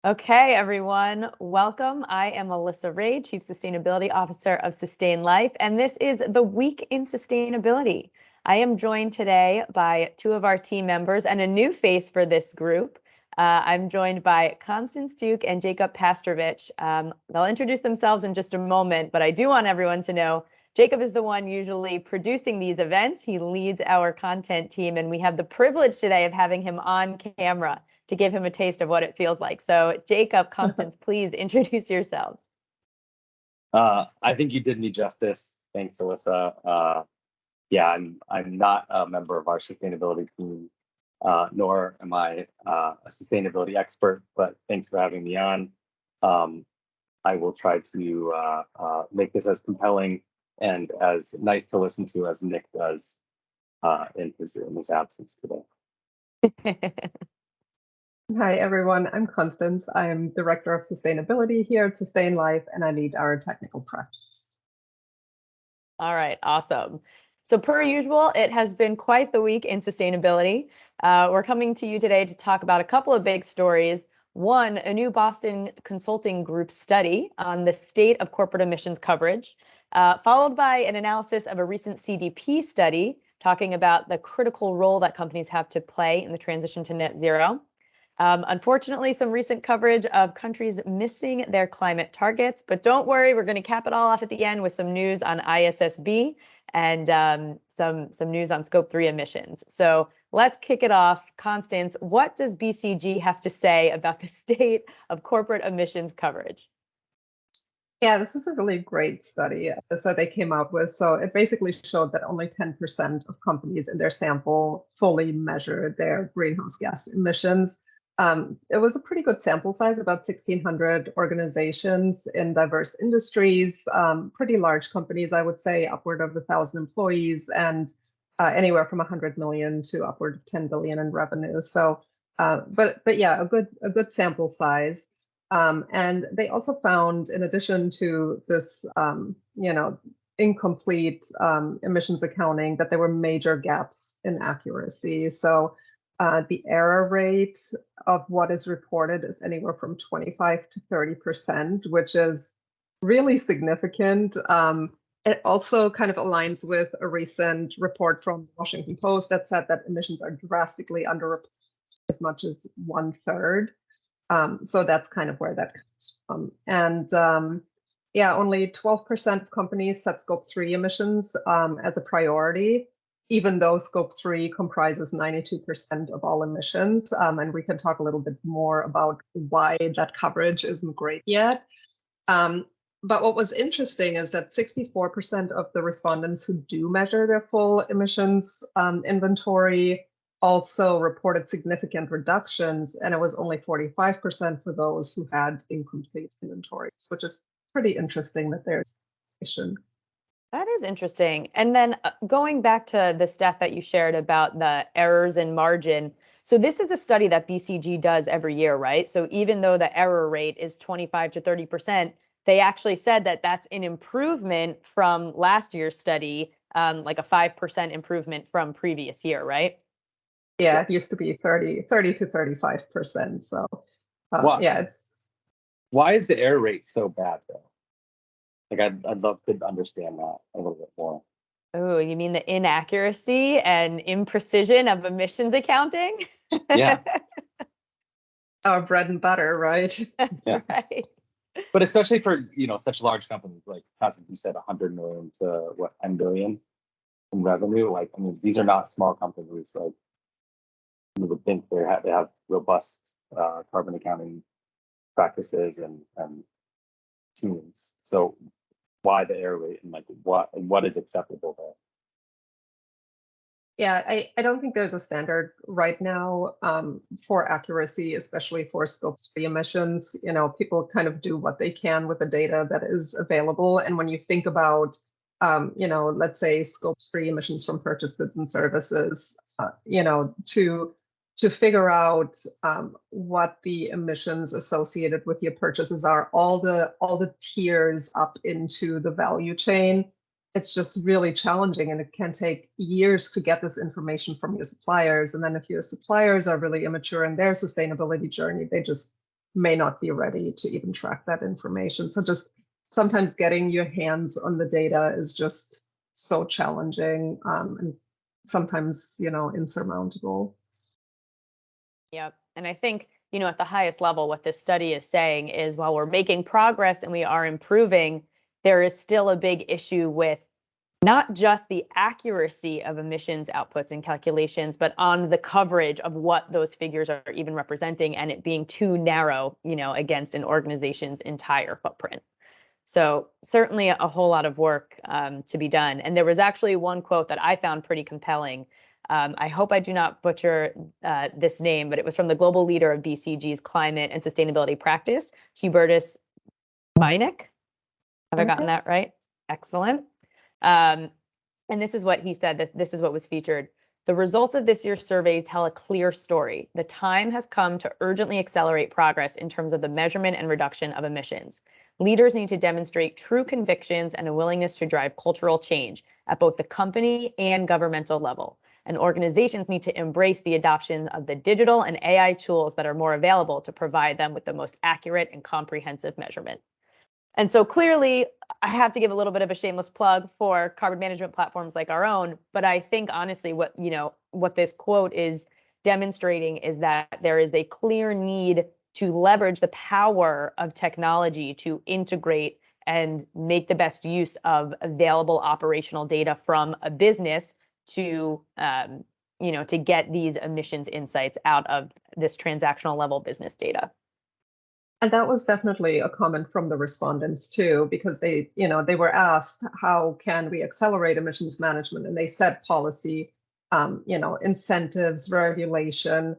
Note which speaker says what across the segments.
Speaker 1: Okay, everyone, welcome. I am Alyssa Ray, Chief Sustainability Officer of Sustain.Life, and this is the Week in Sustainability. I am joined today by two of our team members and a new face for this group. I'm joined by Constance Duke and Jacob Pastrovich. They'll introduce themselves in just a moment, but I do want everyone to know Jacob is the one usually producing these events. He leads our content team, and we have the privilege today of having him on camera to give him a taste of what it feels like. So Jacob, Constance, please introduce yourselves.
Speaker 2: I think you did me justice. Thanks, Alyssa. Yeah, I'm not a member of our sustainability team, nor am I a sustainability expert, but thanks for having me on. I will try to make this as compelling and as nice to listen to as Nick does in his absence today.
Speaker 3: Hi, everyone. I'm Constance. I'm Director of Sustainability here at Sustain.Life, and I lead our technical practice.
Speaker 1: All right, awesome. So per usual, it has been quite the week in sustainability. We're coming to you today to talk about a couple of big stories. One, a new Boston Consulting Group study on the state of corporate emissions coverage, followed by an analysis of a recent CDP study talking about the critical role that companies have to play in the transition to net zero. Unfortunately, some recent coverage of countries missing their climate targets, but don't worry, we're going to cap it all off at the end with some news on ISSB and some news on Scope 3 emissions. So let's kick it off. Constance, what does BCG have to say about the state of corporate emissions coverage?
Speaker 3: Yeah, this is a really great study that they came out with. So it basically showed that only 10% of companies in their sample fully measured their greenhouse gas emissions. It was a pretty good sample size, about 1,600 organizations in diverse industries, pretty large companies, I would say, upward of 1,000 employees, and anywhere from 100 million to upward of 10 billion in revenue. So, but yeah, a good sample size. And they also found, in addition to this, incomplete emissions accounting, that there were major gaps in accuracy. So the error rate of what is reported is anywhere from 25 to 30%, which is really significant. It also kind of aligns with a recent report from the Washington Post that said that emissions are drastically underreported as much as 1/3. So that's kind of where that comes from. And yeah, only 12% of companies set Scope 3 emissions as a priority, even though Scope 3 comprises 92% of all emissions. And we can talk a little bit more about why that coverage isn't great yet. But what was interesting is that 64% of the respondents who do measure their full emissions inventory also reported significant reductions, and it was only 45% for those who had incomplete inventories, which is pretty interesting that there's
Speaker 1: That is interesting. And then going back to the stat that you shared about the errors in margin. So this is a study that BCG does every year, right? So even though the error rate is 25 to 30%, they actually said that that's an improvement from last year's study, like a 5% improvement from previous year, right?
Speaker 3: Yeah, it used to be 30 to 35%. So yeah, it's.
Speaker 2: Why is the error rate so bad though? Like I'd love to understand that a little bit more.
Speaker 1: Oh, you mean the inaccuracy and imprecision of emissions accounting?
Speaker 2: Yeah.
Speaker 3: Our bread and butter, right?
Speaker 1: That's right.
Speaker 2: But especially for such large companies like Constance, you said 100 million to what 10 billion in revenue. Like I mean, these are not small companies. Like you would think they have robust carbon accounting practices and teams. So why the error rate and like what is acceptable there?
Speaker 3: Yeah, I don't think there's a standard right now for accuracy, especially for Scope 3 emissions. People kind of do what they can with the data that is available. And when you think about, let's say Scope 3 emissions from purchased goods and services, to figure out what the emissions associated with your purchases are, all the tiers up into the value chain, it's just really challenging, and it can take years to get this information from your suppliers. And then if your suppliers are really immature in their sustainability journey, they just may not be ready to even track that information. So just sometimes getting your hands on the data is just so challenging, and sometimes, insurmountable.
Speaker 1: Yep. And I think, at the highest level, what this study is saying is while we're making progress and we are improving, there is still a big issue with not just the accuracy of emissions outputs and calculations, but on the coverage of what those figures are even representing, and it being too narrow, against an organization's entire footprint. So certainly a whole lot of work to be done. And there was actually one quote that I found pretty compelling. I hope I do not butcher this name, but it was from the global leader of BCG's climate and sustainability practice, Hubertus Meinik. Have I gotten that right? Excellent. And this is what he said, that this is what was featured. The results of this year's survey tell a clear story. The time has come to urgently accelerate progress in terms of the measurement and reduction of emissions. Leaders need to demonstrate true convictions and a willingness to drive cultural change at both the company and governmental level. And organizations need to embrace the adoption of the digital and AI tools that are more available to provide them with the most accurate and comprehensive measurement. And so clearly, I have to give a little bit of a shameless plug for carbon management platforms like our own. But I think honestly, what this quote is demonstrating is that there is a clear need to leverage the power of technology to integrate and make the best use of available operational data from a business to to get these emissions insights out of this transactional level business data.
Speaker 3: And that was definitely a comment from the respondents too, because they were asked, how can we accelerate emissions management? And they said policy, incentives, regulation,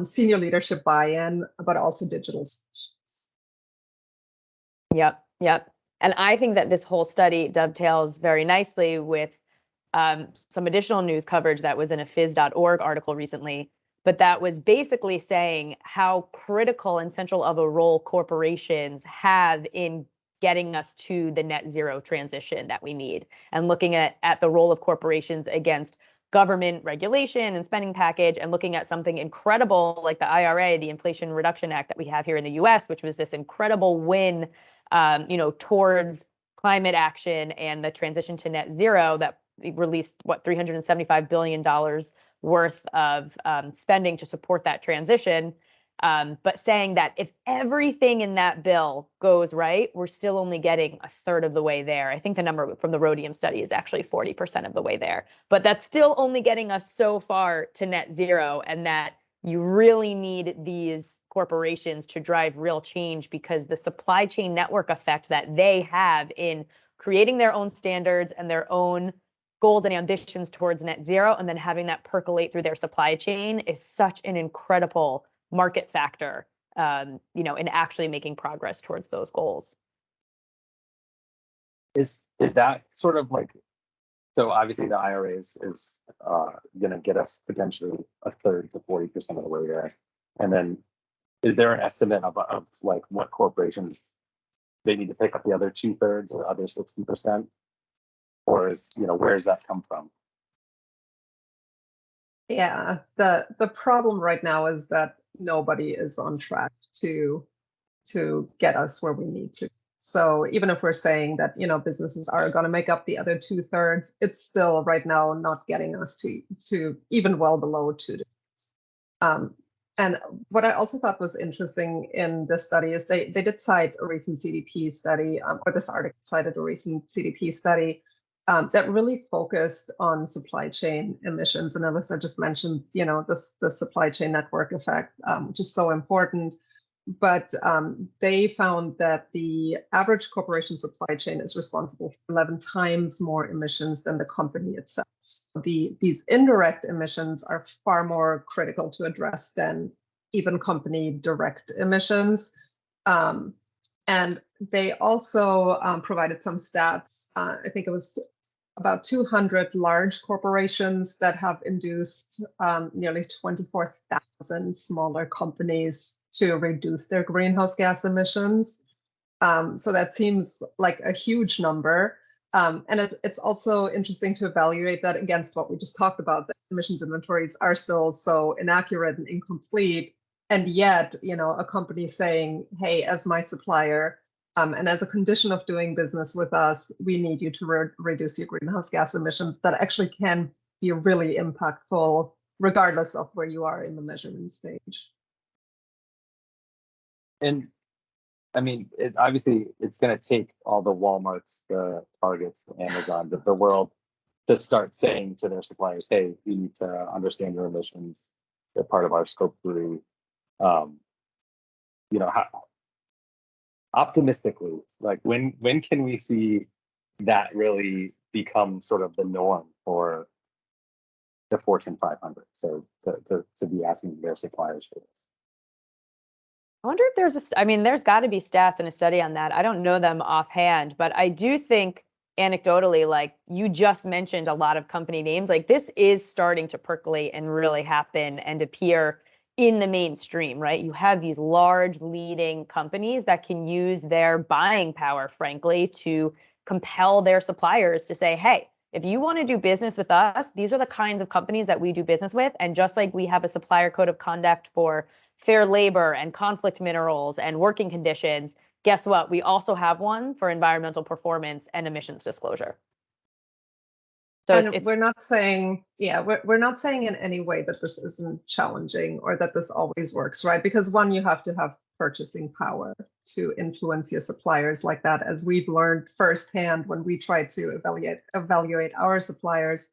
Speaker 3: senior leadership buy-in, but also digital solutions.
Speaker 1: Yep. And I think that this whole study dovetails very nicely with some additional news coverage that was in a phys.org article recently, but that was basically saying how critical and central of a role corporations have in getting us to the net zero transition that we need, and looking at the role of corporations against government regulation and spending package, and looking at something incredible like the IRA, the Inflation Reduction Act that we have here in the US, which was this incredible win, towards climate action and the transition to net zero, that released $375 billion worth of spending to support that transition. But saying that if everything in that bill goes right, we're still only getting a third of the way there. I think the number from the Rhodium study is actually 40% of the way there. But that's still only getting us so far to net zero, and that you really need these corporations to drive real change, because the supply chain network effect that they have in creating their own standards and their own goals and ambitions towards net zero, and then having that percolate through their supply chain, is such an incredible market factor, in actually making progress towards those goals.
Speaker 2: Is that sort of like, so obviously the IRA is going to get us potentially a third to 40% of the way there, and then is there an estimate of like what corporations they need to pick up the other 2/3 or other 60%, or where does that come from?
Speaker 3: Yeah, the problem right now is that nobody is on track to get us where we need to. So even if we're saying that businesses are going to make up the other 2/3, it's still right now not getting us to even well below 2 degrees. And what I also thought was interesting in this study is they did cite a recent CDP study, or this article cited a recent CDP study that really focused on supply chain emissions. And Alyssa just mentioned, the supply chain network effect, which is so important. But they found that the average corporation supply chain is responsible for 11 times more emissions than the company itself. So these indirect emissions are far more critical to address than even company direct emissions. And they also provided some stats. I think it was about 200 large corporations that have induced nearly 24,000 smaller companies to reduce their greenhouse gas emissions. So that seems like a huge number. And it's also interesting to evaluate that against what we just talked about, that emissions inventories are still so inaccurate and incomplete. And yet, a company saying, hey, as my supplier, and as a condition of doing business with us, we need you to reduce your greenhouse gas emissions, that actually can be really impactful, regardless of where you are in the measurement stage.
Speaker 2: And I mean, obviously, it's going to take all the Walmarts, the Targets, the Amazons of the world to start saying to their suppliers, hey, you need to understand your emissions. They're part of our scope 3. How optimistically, like when can we see that really become sort of the norm for the Fortune 500? So to be asking their suppliers for this.
Speaker 1: I wonder if there's got to be stats and a study on that. I don't know them offhand, but I do think anecdotally, like you just mentioned a lot of company names, like this is starting to percolate and really happen and appear in the mainstream, right? You have these large leading companies that can use their buying power, frankly, to compel their suppliers to say, hey, if you want to do business with us, these are the kinds of companies that we do business with. And just like we have a supplier code of conduct for fair labor and conflict minerals and working conditions, guess what? We also have one for environmental performance and emissions disclosure. So
Speaker 3: and we're not saying, we're not saying in any way that this isn't challenging or that this always works, right? Because one, you have to have purchasing power to influence your suppliers like that, as we've learned firsthand when we try to evaluate our suppliers.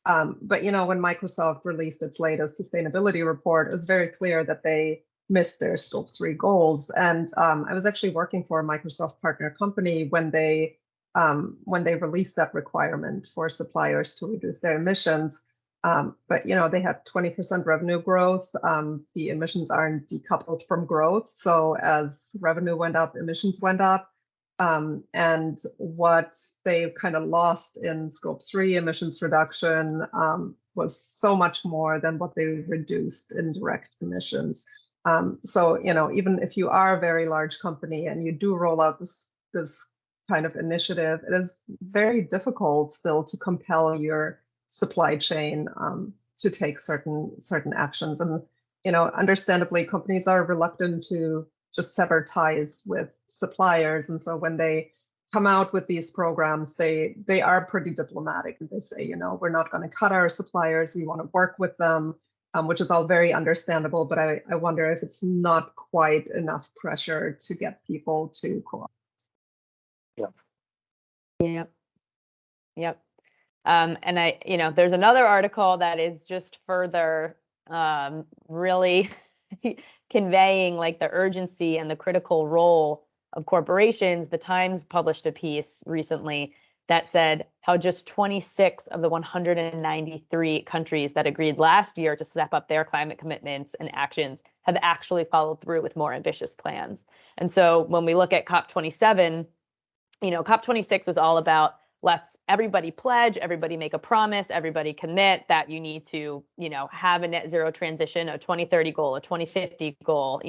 Speaker 3: But when Microsoft released its latest sustainability report, it was very clear that they missed their scope 3 goals. And I was actually working for a Microsoft partner company when they released that requirement for suppliers to reduce their emissions. But they had 20% revenue growth. The emissions aren't decoupled from growth. So as revenue went up, emissions went up. And what they kind of lost in scope 3 emissions reduction was so much more than what they reduced in direct emissions. So even if you are a very large company and you do roll out this kind of initiative, it is very difficult still to compel your supply chain to take certain actions. And understandably, companies are reluctant to just sever ties with suppliers. And so when they come out with these programs, they are pretty diplomatic, and they say, we're not going to cut our suppliers. We want to work with them, which is all very understandable. But I wonder if it's not quite enough pressure to get people to cooperate.
Speaker 1: Yep. And there's another article that is just further really conveying like the urgency and the critical role of corporations. The Times published a piece recently that said how just 26 of the 193 countries that agreed last year to step up their climate commitments and actions have actually followed through with more ambitious plans. And so when we look at COP27, COP26 was all about let's everybody pledge, everybody make a promise, everybody commit that you need to, have a net zero transition, a 2030 goal, a 2050 goal,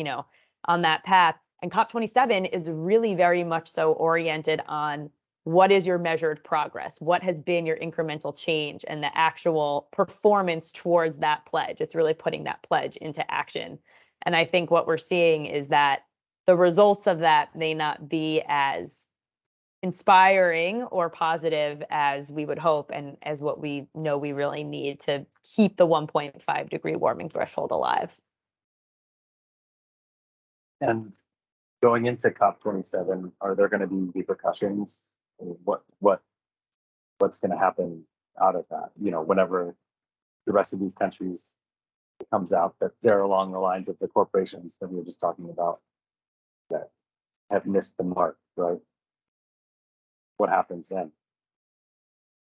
Speaker 1: on that path. And COP27 is really very much so oriented on what is your measured progress? What has been your incremental change and the actual performance towards that pledge? It's really putting that pledge into action. And I think what we're seeing is that the results of that may not be as inspiring or positive as we would hope and as what we know we really need to keep the 1.5 degree warming threshold alive.
Speaker 2: And going into COP27, are there going to be repercussions? What's going to happen out of that? Whenever the rest of these countries comes out that they're along the lines of the corporations that we were just talking about that have missed the mark, right? What happens then?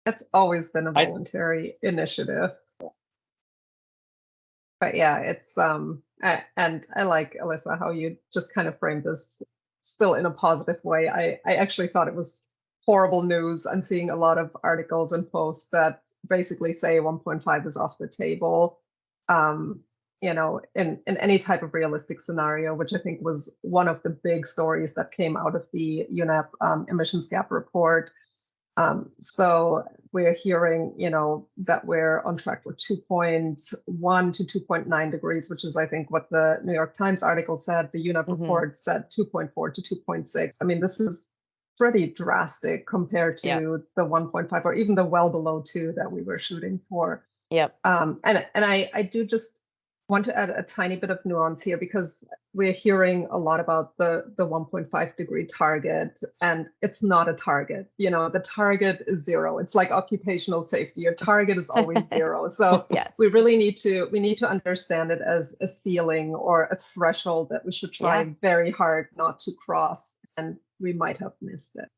Speaker 3: That's always been a voluntary initiative. But yeah, it's and I like, Alyssa, how you just kind of framed this still in a positive way. I actually thought it was horrible news. I'm seeing a lot of articles and posts that basically say 1.5 is off the table. In any type of realistic scenario, which I think was one of the big stories that came out of the UNEP emissions gap report. So we're hearing, that we're on track for 2.1 to 2.9 degrees, which is, I think, what the New York Times article said. The UNEP report said 2.4 to 2.6. I mean, this is pretty drastic compared to the 1.5 or even the well below 2 that we were shooting for.
Speaker 1: Yep.
Speaker 3: And I do just want to add a tiny bit of nuance here, because we're hearing a lot about the 1.5 degree target, and it's not a target. The target is 0. It's like occupational safety. Your target is always 0. So
Speaker 1: Yes.
Speaker 3: we need to understand it as a ceiling or a threshold that we should try very hard not to cross, and we might have missed it.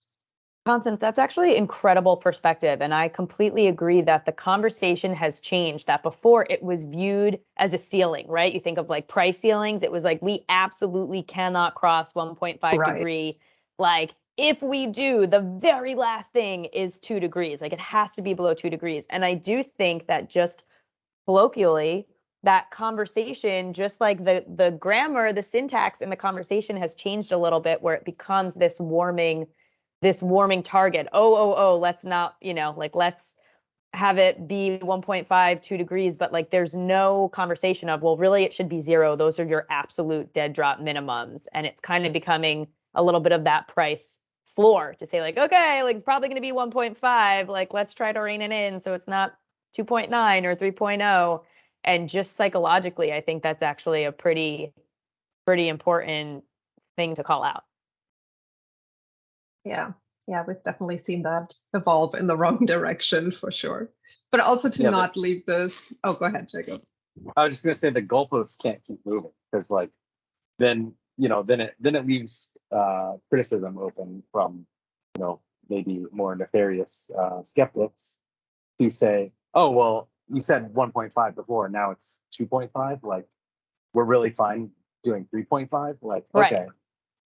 Speaker 1: Constance, that's actually incredible perspective. And I completely agree that the conversation has changed, that before it was viewed as a ceiling, right? You think of like price ceilings. It was like, we absolutely cannot cross 1.5 degree. Like if we do, the very last thing is 2 degrees. Like it has to be below 2 degrees. And I do think that just colloquially, that conversation, just like the grammar, the syntax in the conversation has changed a little bit, where it becomes this warming target. Oh, let's not, like let's have it be 1.5, 2 degrees, but like there's no conversation of, well, really it should be 0. Those are your absolute dead drop minimums. And it's kind of becoming a little bit of that price floor to say like, okay, like it's probably going to be 1.5, like let's try to rein it in so it's not 2.9 or 3.0. And just psychologically, I think that's actually a pretty important thing to call out.
Speaker 3: Yeah, we've definitely seen that evolve in the wrong direction for sure. But also to not leave this. Oh, go ahead, Jacob.
Speaker 2: I was just gonna say the goalposts can't keep moving, because like then it leaves criticism open from maybe more nefarious skeptics to say, oh well, you said 1.5 before, now it's 2.5. Like we're really fine doing 3.5. Like okay.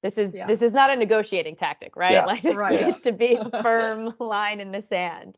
Speaker 1: This is not a negotiating tactic, right?
Speaker 2: Yeah.
Speaker 1: Like it needs to be a firm line in the sand.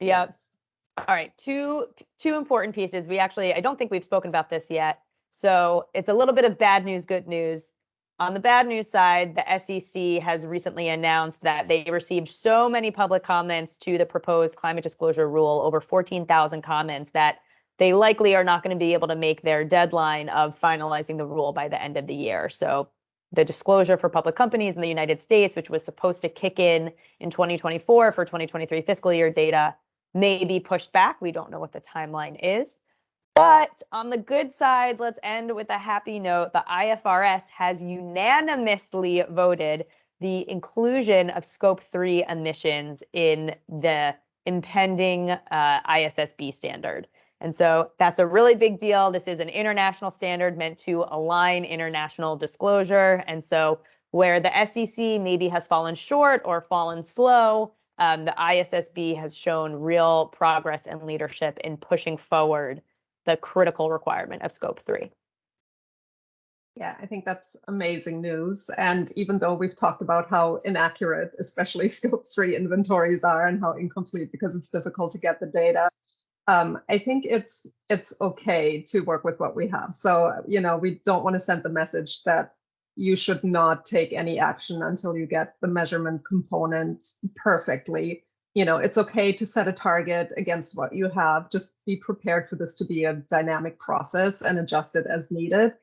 Speaker 1: Yep.
Speaker 3: Yes.
Speaker 1: All right. Two important pieces. I don't think we've spoken about this yet. So it's a little bit of bad news, good news. On the bad news side, the SEC has recently announced that they received so many public comments to the proposed climate disclosure rule, over 14,000 comments, that they likely are not going to be able to make their deadline of finalizing the rule by the end of the year. So the disclosure for public companies in the United States, which was supposed to kick in 2024 for 2023 fiscal year data, may be pushed back. We don't know what the timeline is. But on the good side, let's end with a happy note. The IFRS has unanimously voted the inclusion of Scope 3 emissions in the impending ISSB standard. And so that's a really big deal. This is an international standard meant to align international disclosure. And so where the SEC maybe has fallen short or fallen slow, the ISSB has shown real progress and leadership in pushing forward the critical requirement of Scope 3.
Speaker 3: Yeah, I think that's amazing news. And even though we've talked about how inaccurate, especially Scope 3 inventories are, and how incomplete because it's difficult to get the data, I think it's okay to work with what we have. So, we don't want to send the message that you should not take any action until you get the measurement component perfectly. It's okay to set a target against what you have. Just be prepared for this to be a dynamic process and adjust it as needed.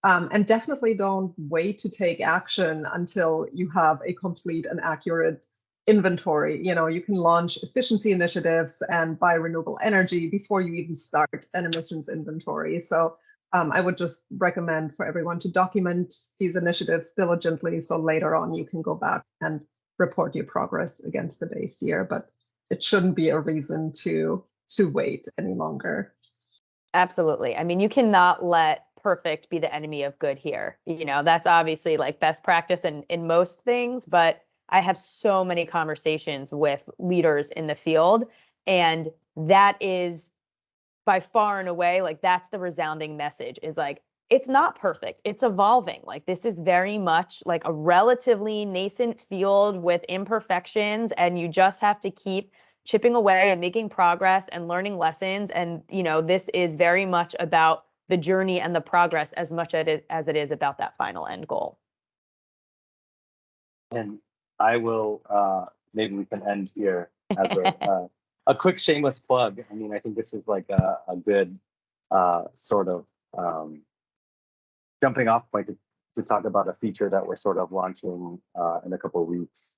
Speaker 3: And definitely don't wait to take action until you have a complete and accurate inventory. You can launch efficiency initiatives and buy renewable energy before you even start an emissions inventory. So I would just recommend for everyone to document these initiatives diligently, so later on you can go back and report your progress against the base year. But it shouldn't be a reason to wait any longer.
Speaker 1: Absolutely. I mean, you cannot let perfect be the enemy of good here. That's obviously like best practice in most things, but I have so many conversations with leaders in the field, and that is by far and away, like that's the resounding message, is like, it's not perfect. It's evolving. Like this is very much like a relatively nascent field with imperfections, and you just have to keep chipping away and making progress and learning lessons. And, this is very much about the journey and the progress as much as it is about that final end goal.
Speaker 2: And I will maybe we can end here as a quick shameless plug. I mean, I think this is like a good sort of jumping off point to talk about a feature that we're sort of launching in a couple of weeks.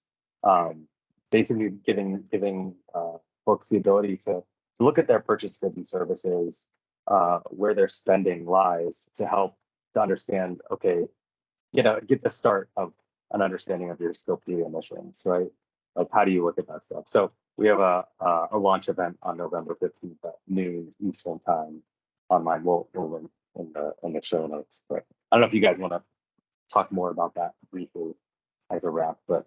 Speaker 2: Basically giving folks the ability to look at their purchase goods and services, where their spending lies, to help to understand, okay, get the start of an understanding of your scope 3 emissions, right? Like, how do you look at that stuff? So we have a launch event on November 15th at noon Eastern time online. We'll link in the show notes. But I don't know if you guys want to talk more about that briefly as a wrap, but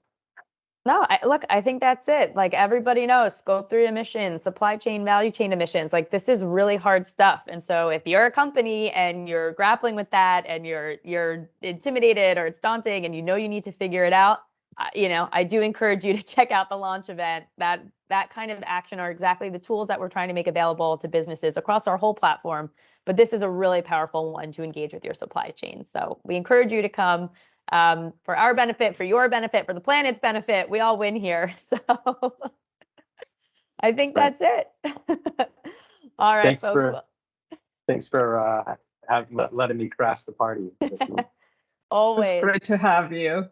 Speaker 1: No, I think that's it. Like, everybody knows scope 3 emissions, supply chain, value chain emissions. Like, this is really hard stuff. And so if you're a company and you're grappling with that and you're intimidated or it's daunting and you need to figure it out, I do encourage you to check out the launch event. That kind of action are exactly the tools that we're trying to make available to businesses across our whole platform. But this is a really powerful one to engage with your supply chain. So we encourage you to come. For our benefit, for your benefit, for the planet's benefit, we all win here. So I think
Speaker 2: right.
Speaker 1: that's it. All right, folks.
Speaker 2: Thanks for letting me crash the party this week.
Speaker 1: Always.
Speaker 3: It's great to have you.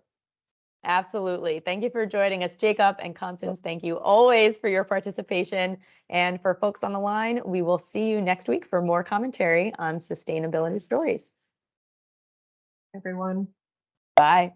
Speaker 1: Absolutely. Thank you for joining us, Jacob and Constance. Thank you always for your participation. And for folks on the line, we will see you next week for more commentary on sustainability stories.
Speaker 3: Everyone.
Speaker 1: Bye.